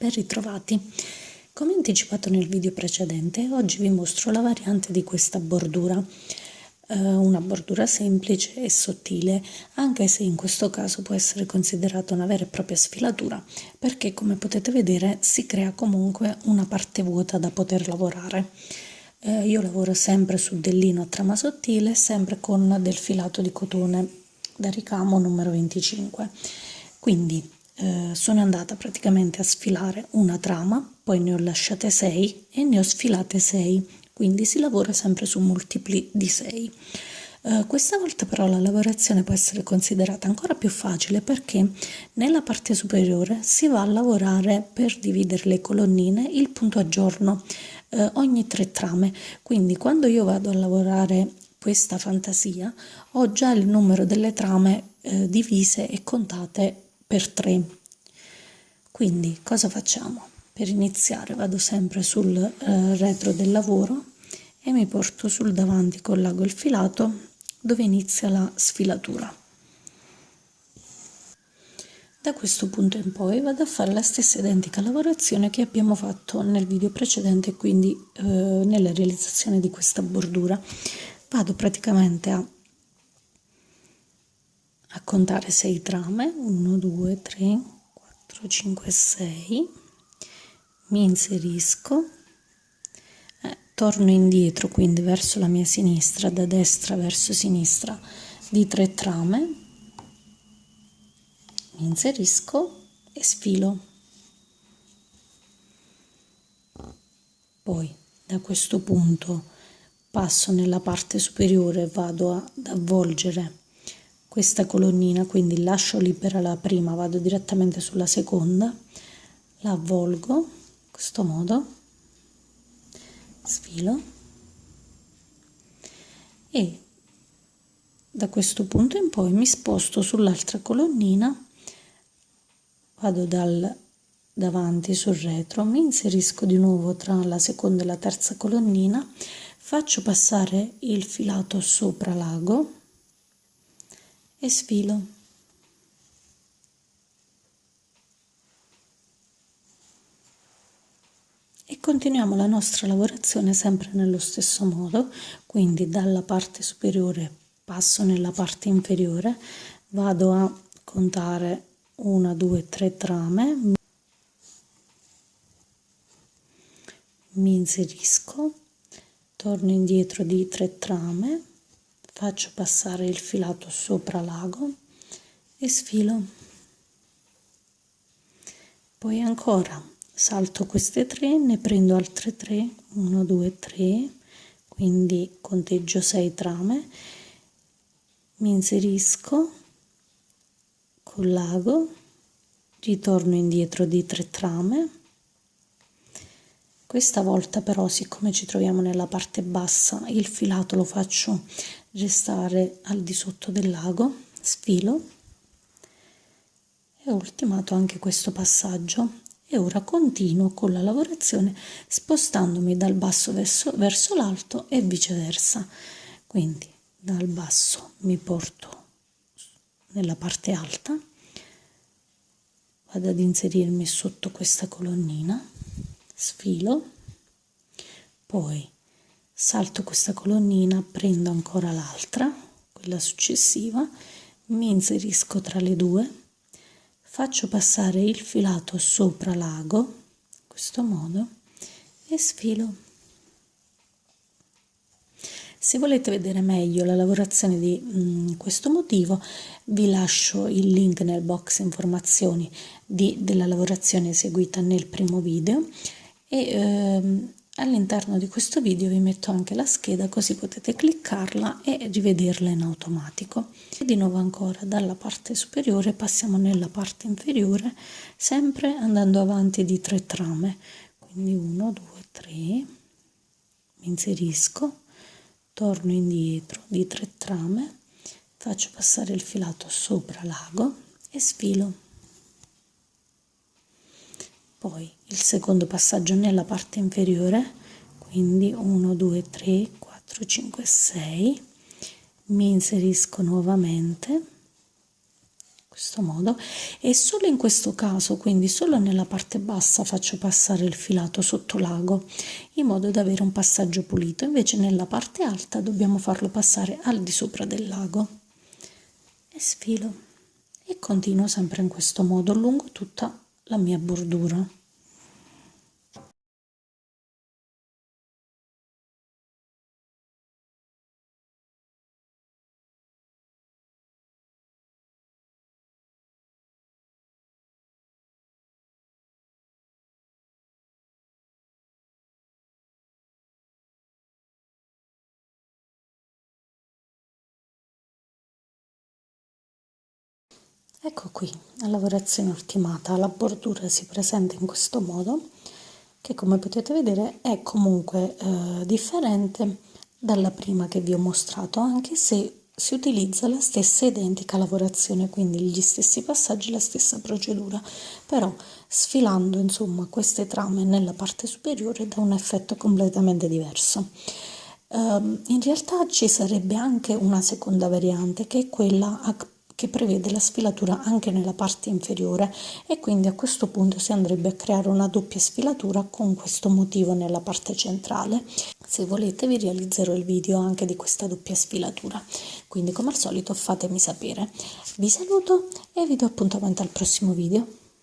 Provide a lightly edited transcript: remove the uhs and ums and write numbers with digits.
Ben ritrovati. Come anticipato nel video precedente, oggi vi mostro la variante di questa bordura, una bordura semplice e sottile, anche se in questo caso può essere considerata una vera e propria sfilatura, perché come potete vedere si crea comunque una parte vuota da poter lavorare. Io lavoro sempre su del lino a trama sottile, sempre con del filato di cotone da ricamo numero 25. Quindi sono andata praticamente a sfilare una trama, poi ne ho lasciate 6 e ne ho sfilate 6, quindi si lavora sempre su multipli di 6. Questa volta però la lavorazione può essere considerata ancora più facile perché nella parte superiore si va a lavorare per dividere le colonnine il punto a giorno ogni 3 trame, quindi quando io vado a lavorare questa fantasia ho già il numero delle trame divise e contate per 3. Quindi cosa facciamo? Per iniziare vado sempre sul retro del lavoro e mi porto sul davanti con l'ago il filato dove inizia la sfilatura. Da questo punto in poi vado a fare la stessa identica lavorazione che abbiamo fatto nel video precedente, quindi nella realizzazione di questa bordura. Vado praticamente a contare 6 trame, 1, 2, 3, 4, 5, 6, mi inserisco, torno indietro, quindi verso la mia sinistra, da destra verso sinistra di 3 trame, mi inserisco e sfilo. Poi da questo punto passo nella parte superiore, vado ad avvolgere questa colonnina, quindi lascio libera la prima, vado direttamente sulla seconda, la avvolgo in questo modo, sfilo e da questo punto in poi mi sposto sull'altra colonnina, vado dal davanti sul retro, mi inserisco di nuovo tra la seconda e la terza colonnina, faccio passare il filato sopra l'ago e sfilo. E continuiamo la nostra lavorazione sempre nello stesso modo, quindi dalla parte superiore passo nella parte inferiore, vado a contare 1, 2, 3 trame, mi inserisco, torno indietro di 3 trame, faccio passare il filato sopra l'ago e sfilo. Poi ancora salto queste 3, ne prendo altre 3, 1, 2, 3, quindi conteggio 6 trame, mi inserisco con l'ago, ritorno indietro di 3 trame. Questa volta però, siccome ci troviamo nella parte bassa, il filato lo faccio restare al di sotto dell'ago, sfilo e ho ultimato anche questo passaggio. E ora continuo con la lavorazione spostandomi dal basso verso l'alto e viceversa. Quindi dal basso mi porto nella parte alta, vado ad inserirmi sotto questa colonnina, sfilo, poi salto questa colonnina, prendo ancora l'altra, quella successiva, mi inserisco tra le due, faccio passare il filato sopra l'ago in questo modo e sfilo. Se volete vedere meglio la lavorazione di questo motivo, vi lascio il link nel box informazioni della lavorazione eseguita nel primo video e all'interno di questo video vi metto anche la scheda, così potete cliccarla e rivederla in automatico. E di nuovo ancora dalla parte superiore passiamo nella parte inferiore, sempre andando avanti di 3 trame, quindi 1, 2, 3, mi inserisco, torno indietro di 3 trame, faccio passare il filato sopra l'ago e sfilo. Poi il secondo passaggio nella parte inferiore, quindi 1, 2, 3, 4, 5, 6, mi inserisco nuovamente in questo modo, e solo in questo caso, quindi solo nella parte bassa, faccio passare il filato sotto l'ago in modo da avere un passaggio pulito. Invece nella parte alta dobbiamo farlo passare al di sopra del lago, e sfilo e continuo sempre in questo modo lungo tutta la mia bordura. Ecco qui, la lavorazione ultimata, la bordura si presenta in questo modo, che come potete vedere è comunque differente dalla prima che vi ho mostrato, anche se si utilizza la stessa identica lavorazione, quindi gli stessi passaggi, la stessa procedura, però sfilando insomma queste trame nella parte superiore dà un effetto completamente diverso. In realtà ci sarebbe anche una seconda variante, che è quella che prevede la sfilatura anche nella parte inferiore, e quindi a questo punto si andrebbe a creare una doppia sfilatura con questo motivo nella parte centrale. Se volete vi realizzerò il video anche di questa doppia sfilatura, quindi come al solito fatemi sapere. Vi saluto e vi do appuntamento al prossimo video.